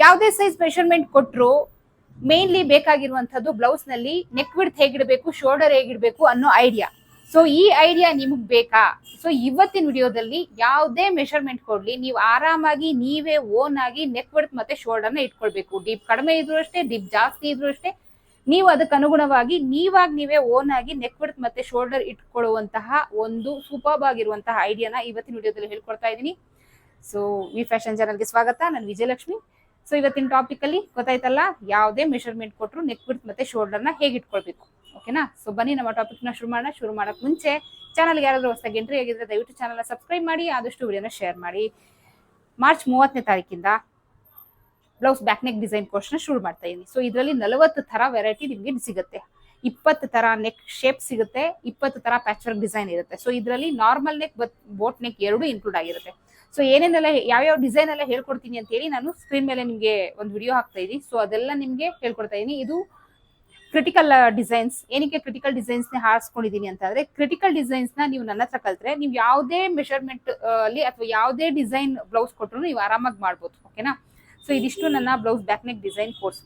ಯಾವುದೇ size measurement ಕೊಟ್ಟರು mainly ಬೇಕಾಗಿರುವಂತದ್ದು blouse ನಲ್ಲಿ ನೆಕ್ ವಿಡ್ತ್ ಹೇಗಿಡಬೇಕು, ಶೋಲ್ಡರ್ ಹೇಗಿಡಬೇಕು ಅನ್ನೋ ಐಡಿಯಾ. ಸೊ ಈ ಐಡಿಯಾ ನಿಮಗ್ ಬೇಕಾ? ಸೊ ಇವತ್ತಿನ ವಿಡಿಯೋದಲ್ಲಿ ಯಾವುದೇ ಮೆಷರ್ಮೆಂಟ್ ಕೊಡ್ಲಿ, ನೀವು ಆರಾಮಾಗಿ ನೀವೇ ಓನ್ ಆಗಿ ನೆಕ್ ವಿಡ್ತ್ ಮತ್ತೆ ಶೋಲ್ಡರ್ ನ ಇಟ್ಕೊಳ್ಬೇಕು. ಡೀಪ್ ಕಡಿಮೆ ಇದ್ರು ಅಷ್ಟೇ, ಡೀಪ್ ಜಾಸ್ತಿ ಇದ್ರು ಅಷ್ಟೇ, ನೀವು ಅದಕ್ಕೆ ಅನುಗುಣವಾಗಿ ನೀವೇ ಓನ್ ಆಗಿ ನೆಕ್ ವಿಡ್ತ್ ಮತ್ತೆ ಶೋಲ್ಡರ್ ಇಟ್ಕೊಳ್ಳುವಂತಹ ಒಂದು ಸೂಪರ್ಬ್ ಆಗಿರುವಂತಹ ಐಡಿಯಾನ ಇವತ್ತಿನ ವಿಡಿಯೋದಲ್ಲಿ ಹೇಳ್ಕೊಡ್ತಾ ಇದ್ದೀನಿ. ಸೊ ವಿ ಫ್ಯಾಷನ್ ಚಾನಲ್ಗೆ ಸ್ವಾಗತ. ನಾನು ವಿಜಯಲಕ್ಷ್ಮಿ. ಸೊ ಇವತ್ತಿನ ಟಾಪಿಕ್ ಅಲ್ಲಿ ಗೊತ್ತಾಯ್ತಲ್ಲ, ಯಾವುದೇ ಮೆಷರ್ಮೆಂಟ್ ಕೊಟ್ಟರು ನೆಕ್ ವಿಡ್ತ್ ಮತ್ತೆ ಶೋಲ್ಡರ್ ನ ಹೇಗೆ ಇಟ್ಕೊಳ್ಬೇಕು. ಓಕೆನಾ? ಸೊ ಬನ್ನಿ ನಮ್ಮ ಟಾಪಿಕ್ ನ ಶುರು ಮಾಡಕ್ ಮುಂಚೆ ಚಾನಲ್ಗೆ ಯಾರಾದ್ರೂ ಹೊಸದಾಗಿ ಎಂಟ್ರಿ ಆಗಿದ್ರೆ ದಯವಿಟ್ಟು ಚಾನಲ್ ಸಬ್ಸ್ಕ್ರೈಬ್ ಮಾಡಿ, ಆದಷ್ಟು ವಿಡಿಯೋನ ಶೇರ್ ಮಾಡಿ. ಮಾರ್ಚ್ 30ನೇ ತಾರೀಕಿಂದ blouse back neck design course ನ ಶುರು ಮಾಡ್ತಾ ಇದೀನಿ. ಸೊ ಇದರಲ್ಲಿ 40 ತರ ವೆರೈಟಿ ನಿಮ್ಗೆ ಸಿಗುತ್ತೆ. 20 ತರ ನೆಕ್ ಶೇಪ್ ಸಿಗುತ್ತೆ, 20 ತರ ಪ್ಯಾಚ್ ವರ್ಕ್ ಡಿಸೈನ್ ಇರುತ್ತೆ. ಸೊ ಇದರಲ್ಲಿ ನಾರ್ಮಲ್ ನೆಕ್ ಬೋಟ್ ನೆಕ್ ಎರಡು ಇನ್ಕ್ಲೂಡ್ ಆಗಿರುತ್ತೆ. ಸೊ ಏನೇನೆಲ್ಲ ಯಾವ್ಯಾವ ಡಿಸೈನ್ ಎಲ್ಲ ಹೇಳ್ಕೊಡ್ತೀನಿ ಅಂತ ಹೇಳಿ ನಾನು ಸ್ಕ್ರೀನ್ ಮೇಲೆ ನಿಮ್ಗೆ ಒಂದು ವಿಡಿಯೋ ಹಾಕ್ತಾ ಇದೀನಿ. ಸೊ ಅದೆಲ್ಲ ನಿಮ್ಗೆ ಹೇಳ್ಕೊಡ್ತಾ ಇದೀನಿ. ಇದು ಕ್ರಿಟಿಕಲ್ ಡಿಸೈನ್ಸ್. ಏನಕ್ಕೆ ಕ್ರಿಟಿಕಲ್ ಡಿಸೈನ್ಸ್ ನ ಹಾರಿಸ್ಕೊಂಡಿದೀನಿ ಅಂತಂದ್ರೆ, ಕ್ರಿಟಿಕಲ್ ಡಿಸೈನ್ಸ್ ನ ನೀವು ನನ್ನ ಹತ್ರ ಕಲ್ತ್ರೆ ನೀವು ಯಾವುದೇ ಮೆಷರ್ಮೆಂಟ್ ಅಲ್ಲಿ ಅಥವಾ ಯಾವುದೇ ಡಿಸೈನ್ ಬ್ಲೌಸ್ ಕೊಟ್ಟರು ನೀವು ಆರಾಮಾಗಿ ಮಾಡ್ಬೋದು. ಓಕೆನಾ? ಸೊ ಇದಿಷ್ಟು ನನ್ನ blouse back neck design course.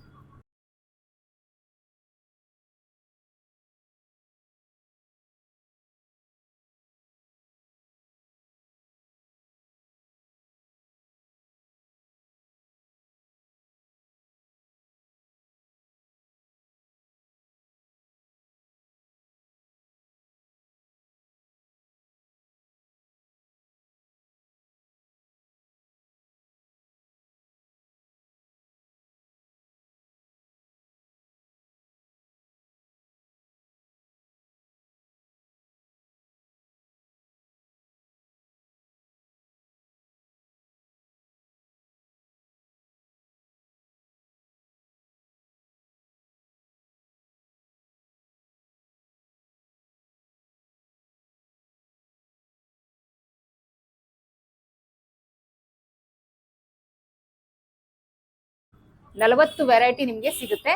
ನಲವತ್ತು ವೆರೈಟಿ ನಿಮ್ಗೆ ಸಿಗುತ್ತೆ.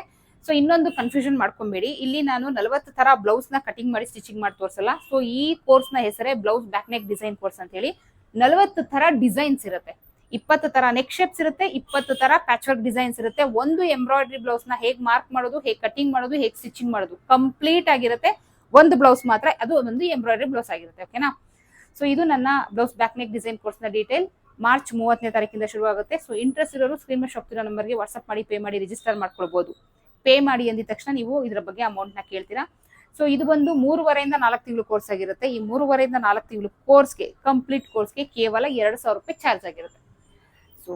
ಸೊ ಇನ್ನೊಂದು ಕನ್ಫ್ಯೂಷನ್ ಮಾಡ್ಕೊಂಬೇಡಿ, ಇಲ್ಲಿ ನಾನು 40 ತರ ಬ್ಲೌಸ್ ನ ಕಟಿಂಗ್ ಮಾಡಿ ಸ್ಟಿಚಿಂಗ್ ಮಾಡಿ ತೋರಿಸಲ್ಲ. ಸೊ ಈ ಕೋರ್ಸ್ ನ ಹೆಸರೇ blouse back neck design course ಅಂತ ಹೇಳಿ. 40 ತರ ಡಿಸೈನ್ಸ್ ಇರುತ್ತೆ, 20 ತರ ನೆಕ್ ಶೇಪ್ಸ್ ಇರುತ್ತೆ, 20 ತರ ಪ್ಯಾಚ್ ವರ್ಕ್ ಡಿಸೈನ್ಸ್ ಇರುತ್ತೆ. ಒಂದು ಎಂಬ್ರಾಯ್ಡ್ರಿ ಬ್ಲೌಸ್ ನ ಹೇಗ್ ಮಾರ್ಕ್ ಮಾಡೋದು, ಹೇಗ್ ಕಟಿಂಗ್ ಮಾಡೋದು, ಹೇಗ್ ಸ್ಟಿಚಿಂಗ್ ಮಾಡೋದು ಕಂಪ್ಲೀಟ್ ಆಗಿರುತ್ತೆ. ಒಂದು ಬ್ಲೌಸ್ ಮಾತ್ರ ಅದು ಒಂದು ಎಂಬ್ರಾಯ್ಡ್ರಿ ಬ್ಲೌಸ್ ಆಗಿರುತ್ತೆ. ಓಕೆನಾ? ಸೊ ಇದು ನನ್ನ blouse back neck design course ನ ಡೀಟೇಲ್. ಮಾರ್ಚ್ 30ನೇ ತಾರೀಕಿಂದ ಶುರು ಆಗುತ್ತೆ. ಸೊ ಇಂಟ್ರೆಸ್ಟ್ ಇರೋರು ಸ್ಕ್ರೀನ್ ಮೇಲೆ ಶೋಗ್ತಿರೋ ನಂಬರ್ಗೆ ವಾಟ್ಸ್ಆಪ್ ಮಾಡಿ ಪೇ ಮಾಡಿ ರಿಜಿಸ್ಟರ್ ಮಾಡ್ಕೊಳ್ಬಹುದು. ಪೇ ಮಾಡಿ ಅಂದಿದ ತಕ್ಷಣ ನೀವು ಇದರ ಬಗ್ಗೆ ಅಮೌಂಟ್ ನ ಕೇಳ್ತೀರಾ. ಸೊ ಇದು ಬಂದು 3.5 ಇಂದ 4 ತಿಂಗಳು ಕೋರ್ಸ್ ಆಗಿರುತ್ತೆ. ಈ 3.5 ಇಂದ 4 ತಿಂಗಳು ಕೋರ್ಸ್ಗೆ, ಕಂಪ್ಲೀಟ್ ಕೋರ್ಸ್ಗೆ ಕೇವಲ 2,000 ರೂಪಾಯಿ ಚಾರ್ಜ್ ಆಗಿರುತ್ತೆ. ಸೊ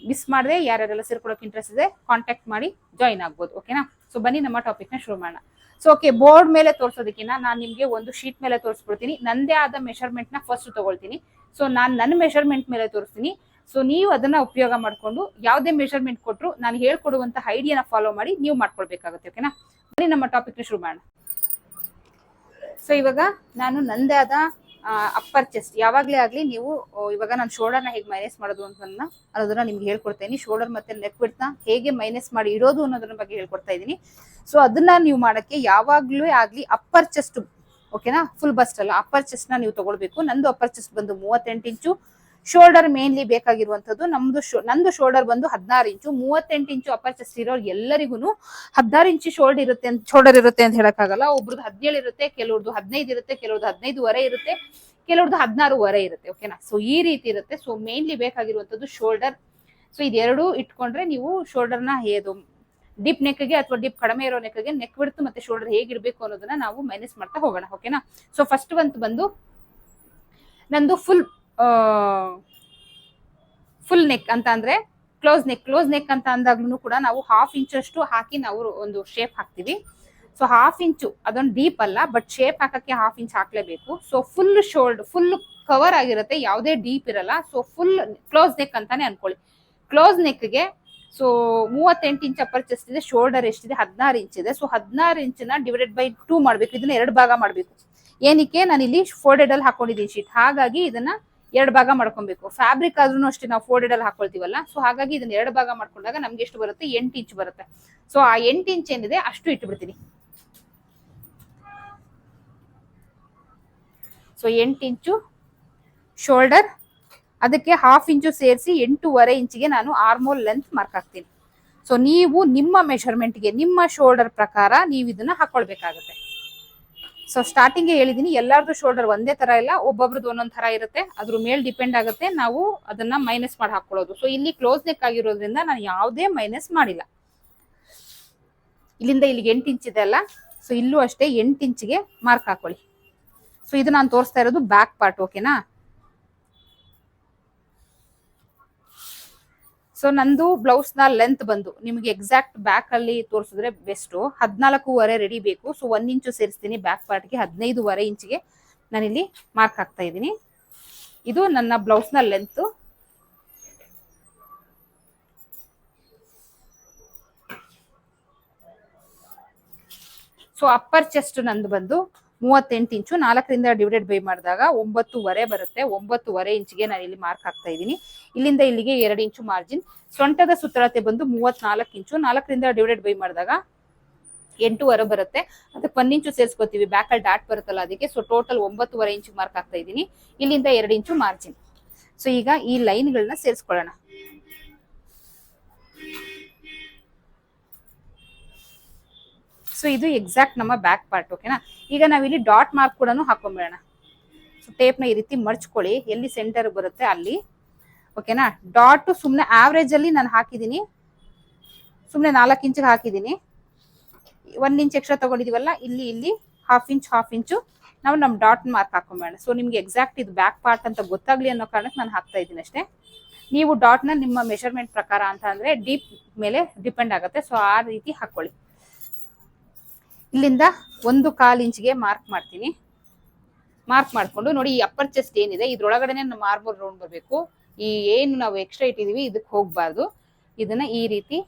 ಮಿಸ್ ಮಾಡದೆ ಯಾರ್ಯಾರೆಲ್ಲ ಸೇರ್ಕೊಳ್ಳೋಕೆ ಇಂಟ್ರೆಸ್ಟ್ ಇದೆ ಕಾಂಟ್ಯಾಕ್ಟ್ ಮಾಡಿ ಜಾಯಿನ್ ಆಗ್ಬೋದು. ಓಕೆನಾ? ಸೊ ಬನ್ನಿ ನಮ್ಮ ಟಾಪಿಕ್ ನ ಶುರು ಮಾಡೋಣ. ಸೊ ಓಕೆ, ಬೋರ್ಡ್ ಮೇಲೆ ತೋರಿಸೋದಕ್ಕಿಂತ ನಾನು ನಿಮ್ಗೆ ಒಂದು ಶೀಟ್ ಮೇಲೆ ತೋರಿಸ್ಬಿಡ್ತೀನಿ. ನಂದೇ ಆದ ಮೆಷರ್ಮೆಂಟ್ ನ ಫಸ್ಟ್ ತಗೊಳ್ತೀನಿ. ಸೊ ನಾನು ನನ್ನ ಮೆಷರ್ಮೆಂಟ್ ಮೇಲೆ ತೋರಿಸ್ತೀನಿ. ಸೊ ನೀವು ಅದನ್ನ ಉಪಯೋಗ ಮಾಡ್ಕೊಂಡು ಯಾವುದೇ ಮೆಷರ್ಮೆಂಟ್ ಕೊಟ್ಟರು ನಾನು ಹೇಳ್ಕೊಡುವಂತ ಐಡಿಯಾನ ಫಾಲೋ ಮಾಡಿ ನೀವು ಮಾಡ್ಕೊಳ್ಬೇಕಾಗುತ್ತೆ. ಓಕೆನಾ? ಬನ್ನಿ ನಮ್ಮ ಟಾಪಿಕ್ ನ ಶುರು ಮಾಡೋಣ. ಸೊ ಇವಾಗ ನಾನು ನಂದೇ ಆದ ಅಪ್ಪರ್ ಚೆಸ್ಟ್, ಯಾವಾಗ್ಲೇ ಆಗ್ಲಿ ನೀವು ಇವಾಗ ನಾನು ಶೋಲ್ಡರ್ ನ ಹೇಗೆ ಮೈನಸ್ ಮಾಡೋದು ಅನ್ನೋದನ್ನ ನಿಮ್ಗೆ ಹೇಳ್ಕೊಡ್ತೀನಿ. ಶೋಲ್ಡರ್ ಮತ್ತೆ ನೆಕ್ ವಿಡ್ತ್ ನ ಹೇಗೆ ಮೈನಸ್ ಮಾಡಿ ಇಡೋದು ಅನ್ನೋದ್ರ ಬಗ್ಗೆ ಹೇಳ್ಕೊಡ್ತಾ ಇದೀನಿ. ಸೊ ಅದನ್ನ ನೀವು ಮಾಡಕ್ಕೆ ಯಾವಾಗ್ಲೂ ಆಗ್ಲಿ ಅಪ್ಪರ್ ಚೆಸ್ಟ್, ಓಕೆನಾ, ಫುಲ್ ಬಸ್ಟ್ ಅಲ್ಲ, ಅಪ್ಪರ್ ಚೆಸ್ಟ್ ನ ನೀವು ತಗೊಳ್ಬೇಕು. ನಂದು ಅಪ್ಪರ್ ಚೆಸ್ಟ್ ಬಂದು 38 ಇಂಚು. ಶೋಲ್ಡರ್ ಮೇನ್ಲಿ ಬೇಕಾಗಿರುವಂತದ್ದು ನಂದು ಶೋಲ್ಡರ್ ಬಂದು 16 ಇಂಚು. 38 ಇಂಚು ಅಪ್ಪರ್ ಚೆಸ್ಟ್ ಇರೋರು ಎಲ್ಲರಿಗೂ 16 ಇಂಚು ಶೋಲ್ಡರ್ ಇರುತ್ತೆ ಅಂತ ಹೇಳಕ್ಕಾಗಲ್ಲ. ಒಬ್ರದ್ದು 17 ಇರುತ್ತೆ, ಕೆಲವ್ರದ್ದು 15 ಇರುತ್ತೆ, ಕೆಲವ್ರದ್ದು 15.5 ಇರುತ್ತೆ, ಕೆಲವ್ರದ್ದು 16.5 ಇರುತ್ತೆ. ಓಕೆನಾ? ಸೊ ಈ ರೀತಿ ಇರುತ್ತೆ. ಸೊ ಮೇನ್ಲಿ ಬೇಕಾಗಿರುವಂತದ್ದು ಶೋಲ್ಡರ್. ಸೊ ಇದೆರಡು ಇಟ್ಕೊಂಡ್ರೆ ನೀವು ಶೋಲ್ಡರ್ ನ ಡೀಪ್ ನೆಕ್ಗೆ ಅಥವಾ ಡೀಪ್ ಕಡಿಮೆ ಇರೋ ನೆಕ್ಗೆ ನೆಕ್ ವಿಡ್ತ್ ಮತ್ತೆ ಶೋಲ್ಡರ್ ಹೇಗಿರ್ಬೇಕು ಅನ್ನೋದನ್ನ ನಾವು ಮೈನಸ್ ಮಾಡ್ತಾ ಹೋಗೋಣ. ಓಕೆನಾ? ಸೊ ಫಸ್ಟ್ ಬಂದು ನಂದು ಫುಲ್ ನೆಕ್ ಅಂತ ಅಂದ್ರೆ ಕ್ಲೋಸ್ ನೆಕ್ ಅಂತ ಅಂದಾಗ್ಲೂ ಕೂಡ ನಾವು 1/2 ಇಂಚ್ ಅಷ್ಟು ಹಾಕಿ ನಾವು ಒಂದು ಶೇಪ್ ಹಾಕ್ತಿವಿ. ಸೊ 1/2 ಇಂಚು ಅದೊಂದು ಡೀಪ್ ಅಲ್ಲ, ಬಟ್ ಶೇಪ್ ಹಾಕಕ್ಕೆ 1/2 ಇಂಚ್ ಹಾಕ್ಲೇಬೇಕು. ಸೊ ಫುಲ್ ಕವರ್ ಆಗಿರುತ್ತೆ, ಯಾವುದೇ ಡೀಪ್ ಇರಲ್ಲ. ಸೊ ಫುಲ್ ಕ್ಲೋಸ್ ನೆಕ್ ಅಂತಾನೆ ಅನ್ಕೊಳ್ಳಿ. ಕ್ಲೋಸ್ ನೆಕ್ಗೆ ಸೊ 38 ಇಂಚ್ ಅಪ್ಪರ್ ಚೆಸ್ಟ್ ಇದೆ, ಶೋಲ್ಡರ್ ಎಷ್ಟಿದೆ 16 ಇಂಚ್ ಇದೆ. ಸೊ 16 ಇಂಚನ್ನ ಡಿವೈಡೆಡ್ ಬೈ 2 ಮಾಡ್ಬೇಕು. ಇದನ್ನ 2 ಭಾಗ ಮಾಡ್ಬೇಕು. ಏನಕ್ಕೆ? ನಾನು ಇಲ್ಲಿ ಫೋಲ್ಡೆಡ್ ಅಲ್ಲಿ ಹಾಕೊಂಡಿದ್ದೀನಿ ಶೀಟ್, ಹಾಗಾಗಿ ಇದನ್ನ 2 ಭಾಗ ಮಾಡ್ಕೊಬೇಕು. ಫ್ಯಾಬ್ರಿಕ್ ಆದ್ರೂ ಅಷ್ಟೇ ನಾವು ಫೋಲ್ಡೆಡ್ ಅಲ್ಲಿ ಹಾಕೊಳ್ತೀವಲ್ಲ. ಸೊ ಹಾಗಾಗಿ ಇದನ್ನ 2 ಭಾಗ ಮಾಡ್ಕೊಂಡಾಗ ನಮ್ಗೆ ಎಷ್ಟು ಬರುತ್ತೆ? 8 ಇಂಚ್ ಬರುತ್ತೆ. ಸೊ ಆ 8 ಇಂಚ್ ಏನಿದೆ ಅಷ್ಟು ಇಟ್ಬಿಡ್ತೀನಿ. ಸೊ 8 ಇಂಚು ಶೋಲ್ಡರ್, ಅದಕ್ಕೆ 1/2 ಇಂಚು ಸೇರಿಸಿ 8.5 ಇಂಚಿಗೆ ನಾನು ಆರ್ಮೋಲ್ ಲೆಂತ್ ಮಾರ್ಕ್ ಹಾಕ್ತೀನಿ. ಸೊ ನೀವು ನಿಮ್ಮ ಮೆಷರ್ಮೆಂಟ್ಗೆ ನಿಮ್ಮ ಶೋಲ್ಡರ್ ಪ್ರಕಾರ ನೀವು ಇದನ್ನ ಹಾಕೊಳ್ಬೇಕಾಗುತ್ತೆ. ಸೊ ಸ್ಟಾರ್ಟಿಂಗ್ ಹೇಳಿದೀನಿ, ಎಲ್ಲಾರ್ದು ಶೋಲ್ಡರ್ ಒಂದೇ ತರ ಇಲ್ಲ, ಒಬ್ಬೊಬ್ರದ್ದು ಒಂದೊಂದ್ ತರ ಇರುತ್ತೆ. ಅದ್ರ ಮೇಲೆ ಡಿಪೆಂಡ್ ಆಗುತ್ತೆ, ನಾವು ಅದನ್ನ ಮೈನಸ್ ಮಾಡಿ ಹಾಕೊಳ್ಳೋದು. ಸೊ ಇಲ್ಲಿ ಕ್ಲೋಸ್ ನೆಕ್ ಆಗಿರೋದ್ರಿಂದ ನಾನು ಯಾವುದೇ ಮೈನಸ್ ಮಾಡಿಲ್ಲ. ಇಲ್ಲಿಂದ ಇಲ್ಲಿಗೆ 8 ಇಂಚ್ ಇದೆ ಅಲ್ಲ, ಸೊ ಇಲ್ಲೂ ಅಷ್ಟೇ 8 ಇಂಚಿಗೆ ಮಾರ್ಕ್ ಹಾಕೊಳ್ಳಿ. ಸೊ ಇದು ನಾನು ತೋರಿಸ್ತಾ ಇರೋದು ಬ್ಯಾಕ್ ಪಾರ್ಟ್, ಓಕೆನಾ. ಸೊ ನಂದು ಬ್ಲೌಸ್ ನ ಲೆಂತ್ ಬಂದು ನಿಮಗೆ ಎಕ್ಸಾಕ್ಟ್ ಬ್ಯಾಕ್ ಅಲ್ಲಿ ತೋರಿಸಿದ್ರೆ ಬೆಸ್ಟ್. 14.5 ರೆಡಿ ಬೇಕು. ಸೊ 1 ಇಂಚು ಸೇರಿಸ್ತೀನಿ ಬ್ಯಾಕ್ ಪಾರ್ಟ್ಗೆ. 15.5 ಇಂಚಿಗೆ ನಾನಿಲ್ಲಿ ಮಾರ್ಕ್ ಹಾಕ್ತಾ ಇದ್ದೀನಿ. ಇದು ನನ್ನ ಬ್ಲೌಸ್ ನ ಲೆಂತ್. ಸೊ ಅಪ್ಪರ್ ಚೆಸ್ಟ್ ನಂದು ಬಂದು 38 ಇಂಚು. 4ರಿಂದ ಡಿವೈಡೆಡ್ ಬೈ ಮಾಡಿದಾಗ 9.5 ಬರುತ್ತೆ. 9.5 ಇಂಚಿಗೆ ನಾನು ಇಲ್ಲಿ ಮಾರ್ಕ್ ಹಾಕ್ತಾ ಇದ್ದೀನಿ. ಇಲ್ಲಿಂದ ಇಲ್ಲಿಗೆ 2 ಇಂಚು ಮಾರ್ಜಿನ್. ಸೊಂಟದ ಸುತ್ತಳತೆ ಬಂದು 34 ಇಂಚು. 4ರಿಂದ ಡಿವೈಡೆಡ್ ಬೈ ಮಾಡಿದಾಗ 8.5 ಬರುತ್ತೆ. ಅದಕ್ಕೆ 1 ಇಂಚು ಸೇರಿಸ್ಕೊತೀವಿ, ಬ್ಯಾಕ್ ಅಲ್ಲಿ ಡಾಟ್ ಬರುತ್ತಲ್ಲ ಅದಕ್ಕೆ. ಸೊ ಟೋಟಲ್ 9.5 ಇಂಚು ಮಾರ್ಕ್ ಹಾಕ್ತಾ ಇದ್ದೀನಿ. ಇಲ್ಲಿಂದ 2 ಇಂಚು ಮಾರ್ಜಿನ್. ಸೊ ಈಗ ಈ ಲೈನ್ಗಳನ್ನ ಸೇರಿಸ್ಕೊಳ್ಳೋಣ. ಸೊ ಇದು ಎಕ್ಸಾಕ್ಟ್ ನಮ್ಮ ಬ್ಯಾಕ್ ಪಾರ್ಟ್, ಓಕೆನಾ. ಈಗ ನಾವಿಲ್ಲಿ ಡಾಟ್ ಮಾರ್ಕ್ ಕೂಡ ಹಾಕೊಂಡ್ಬಿಡೋಣ. ಸೊ ಟೇಪ್ನ ಈ ರೀತಿ ಮರ್ಚ್ಕೊಳ್ಳಿ, ಎಲ್ಲಿ ಸೆಂಟರ್ ಬರುತ್ತೆ ಅಲ್ಲಿ, ಓಕೆನಾ. ಡಾಟ್ ಸುಮ್ಮನೆ ಆವ್ರೇಜ್ ಅಲ್ಲಿ ನಾನು ಹಾಕಿದ್ದೀನಿ, ಸುಮ್ಮನೆ 4 ಇಂಚಿಗೆ ಹಾಕಿದ್ದೀನಿ. 1 ಇಂಚ್ ಎಕ್ಸ್ಟ್ರಾ ತಗೊಂಡಿದೀವಲ್ಲ, ಇಲ್ಲಿ ಇಲ್ಲಿ 1/2 ಇಂಚು ನಾವು ನಮ್ಮ ಡಾಟ್ ಮಾರ್ಕ್ ಹಾಕೊಂಬೇಡ. ಸೊ ನಿಮ್ಗೆ ಎಕ್ಸಾಕ್ಟ್ ಇದು ಬ್ಯಾಕ್ ಪಾರ್ಟ್ ಅಂತ ಗೊತ್ತಾಗ್ಲಿ ಅನ್ನೋ ಕಾರಣಕ್ಕೆ ನಾನು ಹಾಕ್ತಾ ಇದ್ದೀನಿ ಅಷ್ಟೇ. ನೀವು ಡಾಟ್ನ ನಿಮ್ಮ ಮೆಷರ್ಮೆಂಟ್ ಪ್ರಕಾರ ಅಂತ ಅಂದ್ರೆ ಡೀಪ್ ಮೇಲೆ ಡಿಪೆಂಡ್ ಆಗುತ್ತೆ. ಸೊ ಆ ರೀತಿ ಹಾಕೊಳ್ಳಿ. ಇಲ್ಲಿಂದ 1/4 ಇಂಚಿಗೆ ಮಾರ್ಕ್ ಮಾಡ್ತೀನಿ. ಮಾರ್ಕ್ ಮಾಡ್ಕೊಂಡು ನೋಡಿ, ಈ ಅಪ್ಪರ್ ಚೆಸ್ಟ್ ಏನಿದೆ ಇದ್ರೊಳಗಡೆನೆ ನಮ್ಮ ಆರ್ಮೋಲ್ ರೌಂಡ್ ಬರಬೇಕು. ಈ ಏನು ನಾವು ಎಕ್ಸ್ಟ್ರಾ ಇಟ್ಟಿದೀವಿ ಇದಕ್ಕೆ ಹೋಗ್ಬಾರ್ದು. ಇದನ್ನ ಈ ರೀತಿ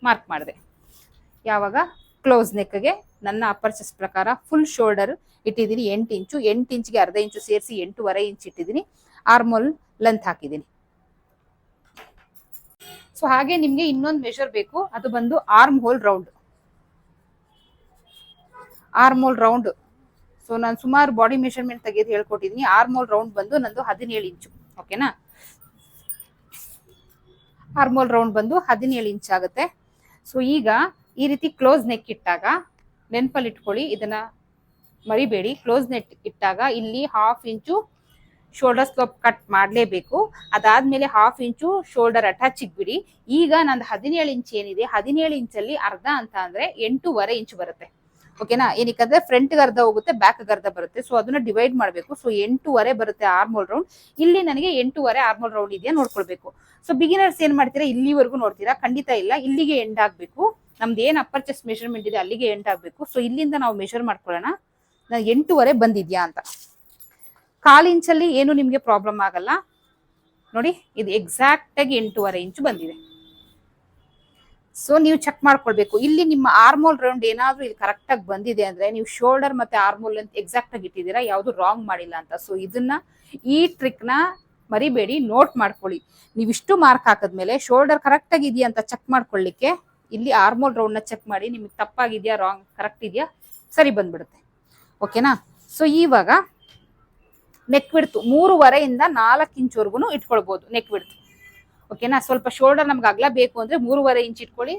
ಮಾರ್ಕ್ ಮಾಡಿದೆ. ಯಾವಾಗ ಕ್ಲೋಸ್ ನೆಕ್ಗೆ ನನ್ನ ಅಪ್ಪರ್ ಚೆಸ್ಟ್ ಪ್ರಕಾರ ಫುಲ್ ಶೋಲ್ಡರ್ ಇಟ್ಟಿದ್ದೀನಿ 8 ಇಂಚು. 8 ಇಂಚಿಗೆ ಅರ್ಧ ಇಂಚು ಸೇರಿಸಿ 8.5 ಇಂಚ್ ಇಟ್ಟಿದ್ದೀನಿ. ಆರ್ಮೋಲ್ ಲೆಂತ್ ಹಾಕಿದ್ದೀನಿ. ಸೊ ಹಾಗೆ ನಿಮ್ಗೆ ಇನ್ನೊಂದು ಮೆಷರ್ ಬೇಕು, ಅದು ಬಂದು arm hole round. Arm hole round so ನಾನು ಸುಮಾರು ಬಾಡಿ ಮೆಷರ್ಮೆಂಟ್ ತೆಗೆದು ಹೇಳ್ಕೊಟ್ಟಿದ್ದೀನಿ. ಆರ್ಮ್ ಹೋಲ್ ರೌಂಡ್ ಬಂದು ನಂದು 17 ಇಂಚು, ಓಕೆನಾ. ಆರ್ಮ್ ಹೋಲ್ ರೌಂಡ್ ಬಂದು 17 ಇಂಚ್ ಆಗುತ್ತೆ. ಸೊ ಈಗ ಈ ರೀತಿ ಕ್ಲೋಸ್ ನೆಕ್ ಇಟ್ಟಾಗ ನೆನ್ಪಲ್ಲಿ ಇಟ್ಕೊಳ್ಳಿ, ಇದನ್ನ ಮರಿಬೇಡಿ. ಕ್ಲೋಸ್ ನೆಕ್ ಇಟ್ಟಾಗ ಇಲ್ಲಿ 1/2 ಇಂಚು ಶೋಲ್ಡರ್ ಸ್ಲೋಪ್ ಕಟ್ ಮಾಡಲೇಬೇಕು. ಅದಾದ್ಮೇಲೆ 1/2 ಇಂಚು ಶೋಲ್ಡರ್ ಅಟ್ಯಾಚ್ ಬಿಡಿ. ಈಗ ನಂದು 17 ಇಂಚ್ ಏನಿದೆ, 17 ಇಂಚಲ್ಲಿ ಅರ್ಧ ಅಂತ ಅಂದ್ರೆ 8.5 ಇಂಚ್ ಬರುತ್ತೆ, ಓಕೆನಾ. ಏನಕ್ಕಂದ್ರೆ ಫ್ರಂಟ್ ಅರ್ಧ ಹೋಗುತ್ತೆ, ಬ್ಯಾಕ್ ಅರ್ಧ ಬರುತ್ತೆ. ಸೊ ಅದನ್ನ ಡಿವೈಡ್ ಮಾಡಬೇಕು. ಸೊ 8.5 ಬರುತ್ತೆ ಆರ್ಮೋಲ್ ರೌಂಡ್. ಇಲ್ಲಿ ನನಗೆ 8.5 ಆರ್ಮೋಲ್ ರೌಂಡ್ ಇದೆಯಾ ನೋಡ್ಕೊಳ್ಬೇಕು. ಸೊ ಬಿಗಿನರ್ಸ್ ಏನ್ ಮಾಡ್ತೀರಾ, ಇಲ್ಲಿವರೆಗೂ ನೋಡ್ತೀರಾ, ಖಂಡಿತ ಇಲ್ಲ, ಇಲ್ಲಿಗೆ ಎಂಡ್ ಆಗ್ಬೇಕು. ನಮ್ದು ಏನ್ ಅಪ್ಪರ್ ಚೆಸ್ಟ್ ಮೆಷರ್ಮೆಂಟ್ ಇದೆ ಅಲ್ಲಿಗೆ ಎಂಡ್ ಆಗ್ಬೇಕು. ಸೊ ಇಲ್ಲಿಂದ ನಾವು ಮೆಷರ್ ಮಾಡ್ಕೊಳ್ಳೋಣ, ನಾನು 8.5 ಬಂದಿದ್ಯಾ ಅಂತ. 1/4 ಇಂಚಲ್ಲಿ ಏನು ನಿಮ್ಗೆ ಪ್ರಾಬ್ಲಮ್ ಆಗಲ್ಲ ನೋಡಿ. ಇದು ಎಕ್ಸಾಕ್ಟ್ ಆಗಿ 8.5 ಇಂಚು ಬಂದಿದೆ. ಸೊ ನೀವು ಚೆಕ್ ಮಾಡ್ಕೊಳ್ಬೇಕು. ಇಲ್ಲಿ ನಿಮ್ಮ ಆರ್ಮೋಲ್ ರೌಂಡ್ ಏನಾದ್ರೂ ಇಲ್ಲಿ ಕರೆಕ್ಟ್ ಆಗಿ ಬಂದಿದೆ ಅಂದ್ರೆ ನೀವು ಶೋಲ್ಡರ್ ಮತ್ತೆ ಆರ್ಮೋಲ್ ಅಂತ ಎಕ್ಸಾಕ್ಟ್ ಆಗಿ ಇಟ್ಟಿದ್ದೀರಾ, ಯಾವ್ದು ರಾಂಗ್ ಮಾಡಿಲ್ಲ ಅಂತ. ಸೊ ಈ ಟ್ರಿಕ್ ನ ಮರಿಬೇಡಿ, ನೋಟ್ ಮಾಡ್ಕೊಳ್ಳಿ. ನೀವು ಇಷ್ಟು ಮಾರ್ಕ್ ಹಾಕಿದ್ಮೇಲೆ ಶೋಲ್ಡರ್ ಕರೆಕ್ಟ್ ಆಗಿ ಇದೆಯಾ ಅಂತ ಚೆಕ್ ಮಾಡ್ಕೊಳ್ಳಿಕ್ಕೆ ಇಲ್ಲಿ ಆರ್ಮೋಲ್ ರೌಂಡ್ ನ ಚೆಕ್ ಮಾಡಿ. ನಿಮ್ಗೆ ತಪ್ಪಾಗಿದ್ಯಾ, ರಾಂಗ್, ಕರೆಕ್ಟ್ ಇದೆಯಾ, ಸರಿ ಬಂದ್ಬಿಡುತ್ತೆ, ಓಕೆನಾ. ಸೊ ಇವಾಗ ನೆಕ್ ಬಿಡ್ತು 3.5 ಇಂದ 4 ಇಂಚ್ವರೆಗೂ ಇಟ್ಕೊಳ್ಬಹುದು ನೆಕ್ ಬಿಡ್ತು, ಓಕೆನಾ. ಸ್ವಲ್ಪ ಶೋಲ್ಡರ್ ನಮ್ಗೆ ಅಗಲ ಬೇಕು ಅಂದ್ರೆ 3.5 ಇಂಚ್ ಇಟ್ಕೊಳ್ಳಿ.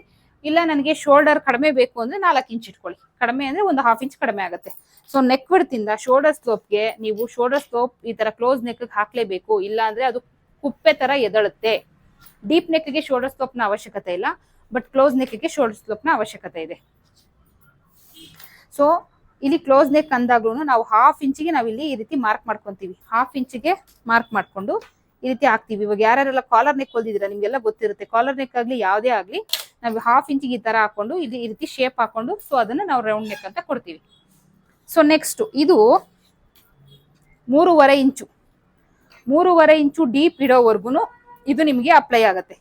ಇಲ್ಲ ನನಗೆ ಶೋಲ್ಡರ್ ಕಡಿಮೆ ಬೇಕು ಅಂದ್ರೆ 4 ಇಂಚ್ ಇಟ್ಕೊಳ್ಳಿ. ಕಡಿಮೆ ಅಂದ್ರೆ 1/2 ಇಂಚ್ ಕಡಿಮೆ ಆಗುತ್ತೆ. ಸೊ ನೆಕ್ ಬಿಡ್ತಿಂದ ಶೋಲ್ಡರ್ ಸ್ಲೋಪ್ಗೆ ನೀವು ಶೋಲ್ಡರ್ ಸ್ಲೋಪ್ ಈ ತರ ಕ್ಲೋಸ್ ನೆಕ್ ಹಾಕ್ಲೇಬೇಕು, ಇಲ್ಲ ಅಂದ್ರೆ ಅದು ಕುಪ್ಪೆ ತರ ಎದಳುತ್ತೆ. ಡೀಪ್ ನೆಕ್ಗೆ ಶೋಲ್ಡರ್ ಸ್ಲೋಪ್ ನ ಅವಶ್ಯಕತೆ ಇಲ್ಲ, ಬಟ್ ಕ್ಲೋಸ್ ನೆಕ್ಗೆ ಶೋಲ್ಡರ್ ಸ್ಲೋಪ್ ನ ಅವಶ್ಯಕತೆ ಇದೆ. ಸೊ ಇಲ್ಲಿ ಕ್ಲೋಸ್ ನೆಕ್ ಅಂದಾಗ್ಲೂ ನಾವು 1/2 ಇಂಚಿಗೆ ನಾವಿಲ್ಲಿ ಈ ರೀತಿ ಮಾರ್ಕ್ ಮಾಡ್ಕೊಂತೀವಿ. 1/2 ಇಂಚಿಗೆ ಮಾರ್ಕ್ ಮಾಡ್ಕೊಂಡು ಈ ರೀತಿ ಹಾಕ್ತಿವಿ. ಇವಾಗ ಯಾರ್ಯಾರೆಲ್ಲ ಕಾಲರ್ ನೆಕ್ ಹೊಲ್ದಿದ್ದೀರಾ ನಿಮ್ಗೆಲ್ಲ ಗೊತ್ತಿರುತ್ತೆ. ಕಾಲರ್ ನೆಕ್ ಆಗ್ಲಿ ಯಾವುದೇ ಆಗ್ಲಿ ನಾವು 1/2 ಇಂಚಿಗೆ ಈ ತರ ಹಾಕೊಂಡು ಇಲ್ಲಿ ಈ ರೀತಿ ಶೇಪ್ ಹಾಕೊಂಡು ಸೊ ಅದನ್ನ ನಾವು ರೌಂಡ್ ನೆಕ್ ಅಂತ ಕೊಡ್ತೀವಿ. ಸೊ ನೆಕ್ಸ್ಟ್ ಇದು 3.5 ಇಂಚು. 3.5 ಇಂಚು ಡೀಪ್ ಇಡೋವರೆಗೂ ಇದು ನಿಮ್ಗೆ ಅಪ್ಲೈ ಆಗತ್ತೆ.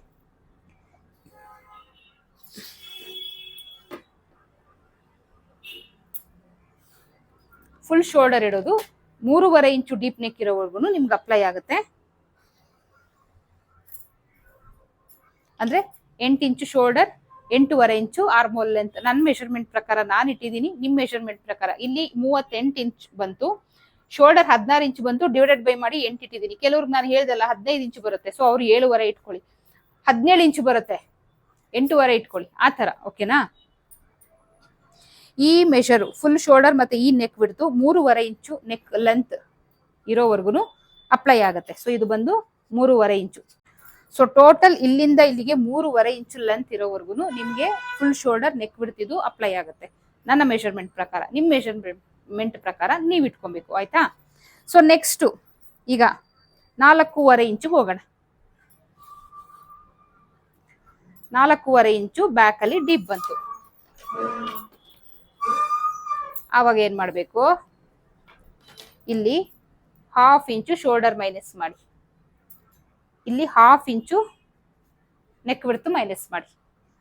ಫುಲ್ ಶೋಲ್ಡರ್ ಇಡೋದು 3.5 ಇಂಚು ಡೀಪ್ ನೆಕ್ ಇರೋವರೆಗೂ ನಿಮ್ಗೆ ಅಪ್ಲೈ ಆಗುತ್ತೆ. ಅಂದ್ರೆ 8 ಇಂಚು ಶೋಲ್ಡರ್, 8.5 ಇಂಚು ಆರ್ಮೋಲ್ ಲೆಂತ್. ನನ್ನ ಮೆಷರ್ಮೆಂಟ್ ಪ್ರಕಾರ ನಾನು ಇಟ್ಟಿದ್ದೀನಿ, ನಿಮ್ ಮೆಷರ್ಮೆಂಟ್ ಪ್ರಕಾರ ಇಲ್ಲಿ 38 ಇಂಚ್ ಬಂತು ಶೋಲ್ಡರ್ 16 ಇಂಚು ಬಂತು, ಡಿವೈಡೆಡ್ ಬೈ ಮಾಡಿ 8 ಇಟ್ಟಿದ್ದೀನಿ. ಕೆಲವ್ರಿಗೆ ನಾನು ಹೇಳ್ದಲ್ಲ 15 ಇಂಚು ಬರುತ್ತೆ, ಸೊ ಅವ್ರು 7.5 ಇಟ್ಕೊಳ್ಳಿ. 17 ಇಂಚು ಬರುತ್ತೆ, 8.5 ಇಟ್ಕೊಳ್ಳಿ, ಆ ತರ. ಓಕೆನಾ? ಈ ಮೆಷರ್ ಫುಲ್ ಶೋಲ್ಡರ್ ಮತ್ತೆ ಈ ನೆಕ್ ಬಿಡ್ತು 3.5 ಇಂಚು ನೆಕ್ ಲೆಂತ್ ಇರೋವರೆಗೂ ಅಪ್ಲೈ ಆಗುತ್ತೆ. ಸೊ ಇದು ಬಂದು 3.5 ಇಂಚು. ಸೊ ಟೋಟಲ್ ಇಲ್ಲಿಂದ ಇಲ್ಲಿಗೆ 3.5 ಇಂಚು ಲೆಂತ್ ಇರೋವರೆಗೂ ನಿಮ್ಗೆ ಫುಲ್ ಶೋಲ್ಡರ್ ನೆಕ್ ಬಿಡ್ತಿದ್ದು ಅಪ್ಲೈ ಆಗುತ್ತೆ. ನನ್ನ ಮೆಷರ್ಮೆಂಟ್ ಪ್ರಕಾರ, ನಿಮ್ ಮೆಷರ್ಮೆಂಟ್ ಪ್ರಕಾರ ನೀವ್ ಇಟ್ಕೊಬೇಕು. ಆಯ್ತಾ? ಸೊ ನೆಕ್ಸ್ಟ್ ಈಗ 4.5 ಇಂಚಿಗೆ ಹೋಗೋಣ. 4.5 ಇಂಚು ಬ್ಯಾಕ್ ಅಲ್ಲಿ ಡೀಪ್ ಬಂತು. ಆವಾಗ ಏನ್ ಮಾಡ್ಬೇಕು, ಇಲ್ಲಿ 1/2 ಇಂಚು ಶೋಲ್ಡರ್ ಮೈನಸ್ ಮಾಡಿ, ಇಲ್ಲಿ 1/2 ಇಂಚು ನೆಕ್ ಬಿಡ್ತು ಮೈನಸ್ ಮಾಡಿ.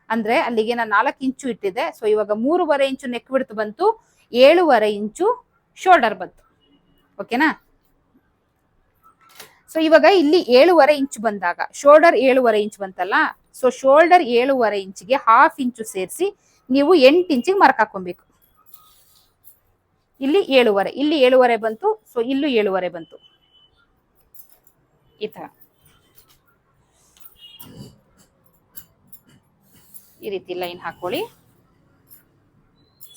ಅಂದ್ರೆ ಅಲ್ಲಿಗೆ ನಾನು 4 ಇಂಚು ಇಟ್ಟಿದ್ದೆ. ಸೊ ಇವಾಗ 3.5 ಇಂಚು ನೆಕ್ ಬಿಡ್ತು ಬಂತು, 7.5 ಇಂಚು ಶೋಲ್ಡರ್ ಬಂತು. ಓಕೆನಾ? ಸೊ ಇವಾಗ ಇಲ್ಲಿ 7.5 ಇಂಚು ಬಂದಾಗ ಶೋಲ್ಡರ್ 7.5 ಇಂಚು ಬಂತಲ್ಲ, ಸೊ ಶೋಲ್ಡರ್ 7.5 ಇಂಚಿಗೆ 1/2 ಇಂಚು ಸೇರಿಸಿ ನೀವು 8 ಇಂಚಿಗೆ ಮಾರ್ಕ್ ಹಾಕೊಬೇಕು. ಇಲ್ಲಿ 7.5, ಇಲ್ಲಿ 7.5 ಬಂತು, ಸೊ ಇಲ್ಲೂ 7.5 ಬಂತು. ಈ ತರ ಈ ರೀತಿ ಲೈನ್ ಹಾಕೊಳ್ಳಿ.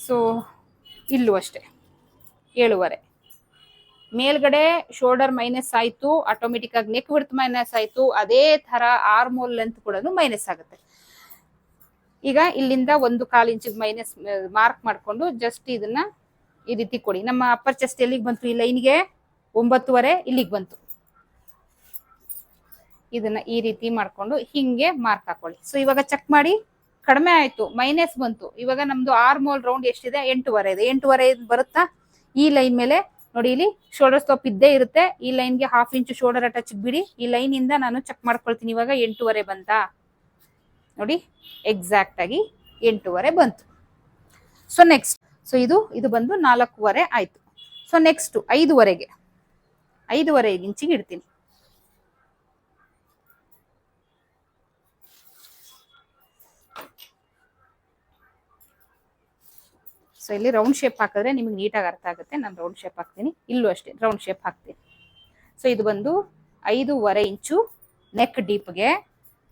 ಸೊ ಇಲ್ಲೂ ಅಷ್ಟೇ 7.5. ಮೇಲ್ಗಡೆ ಶೋಲ್ಡರ್ ಮೈನಸ್ ಆಯ್ತು, ಆಟೋಮೆಟಿಕ್ ಆಗಿ ನೆಕ್ ವಿಡ್ತ್ ಮೈನಸ್ ಆಯ್ತು. ಅದೇ ತರ ಆರ್ಮೋಲ್ ಲೆಂತ್ ಕೂಡ ಮೈನಸ್ ಆಗುತ್ತೆ. ಈಗ ಇಲ್ಲಿಂದ 1/4 ಇಂಚಿಗೆ ಮೈನಸ್ ಮಾರ್ಕ್ ಮಾಡ್ಕೊಂಡು ಜಸ್ಟ್ ಇದನ್ನ ಈ ರೀತಿ ಕೊಡಿ. ನಮ್ಮ ಅಪ್ಪರ್ ಚೆಸ್ಟ್ ಎಲ್ಲಿಗೆ ಬಂತು? ಈ ಲೈನ್ಗೆ 9.5 ಇಲ್ಲಿಗೆ ಬಂತು. ಇದನ್ನ ಈ ರೀತಿ ಮಾಡ್ಕೊಂಡು ಹಿಂಗೆ ಮಾರ್ಕ್ ಹಾಕೊಳ್ಳಿ. ಸೊ ಇವಾಗ ಚೆಕ್ ಮಾಡಿ, ಕಡಿಮೆ ಆಯ್ತು, ಮೈನಸ್ ಬಂತು. ಇವಾಗ ನಮ್ದು ಆರ್ಮೋಲ್ ರೌಂಡ್ ಎಷ್ಟಿದೆ? 8.5 ಇದೆ. 8.5 ಬರುತ್ತಾ? ಈ ಲೈನ್ ಮೇಲೆ ನೋಡಿ, ಇಲ್ಲಿ ಶೋಲ್ಡರ್ ಸ್ಲೋಪ್ ಇದ್ದೇ ಇರುತ್ತೆ. ಈ ಲೈನ್ಗೆ 1/2 ಇಂಚು ಶೋಲ್ಡರ್ ಅಟ್ಯಾಚ್ ಬಿಡಿ. ಈ ಲೈನ್ ಇಂದ ನಾನು ಚೆಕ್ ಮಾಡ್ಕೊಳ್ತೀನಿ. ಇವಾಗ 8.5 ಬಂತಾ? ನೋಡಿ, ಎಕ್ಸಾಕ್ಟ್ ಆಗಿ 8.5 ಬಂತು. ಸೊ ನೆಕ್ಸ್ಟ್, ಸೊ ಇದು ಬಂದು 4.5 ಆಯ್ತು. ಸೊ ನೆಕ್ಸ್ಟ್ 5.5ಗೆ 5.5 ಇಂಚಿಗೆ ಇಡ್ತೀನಿ. ಸೊ ಇಲ್ಲಿ ರೌಂಡ್ ಶೇಪ್ ಹಾಕಿದ್ರೆ ನಿಮಗೆ ನೀಟಾಗಿ ಅರ್ಥ ಆಗುತ್ತೆ. ನಾನು ರೌಂಡ್ ಶೇಪ್ ಹಾಕ್ತೀನಿ. ಇಲ್ಲೂ ಅಷ್ಟೇ ರೌಂಡ್ ಶೇಪ್ ಹಾಕ್ತೀನಿ. ಸೊ ಇದು ಬಂದು 5.5 ಇಂಚು ನೆಕ್ ಡೀಪ್ಗೆ,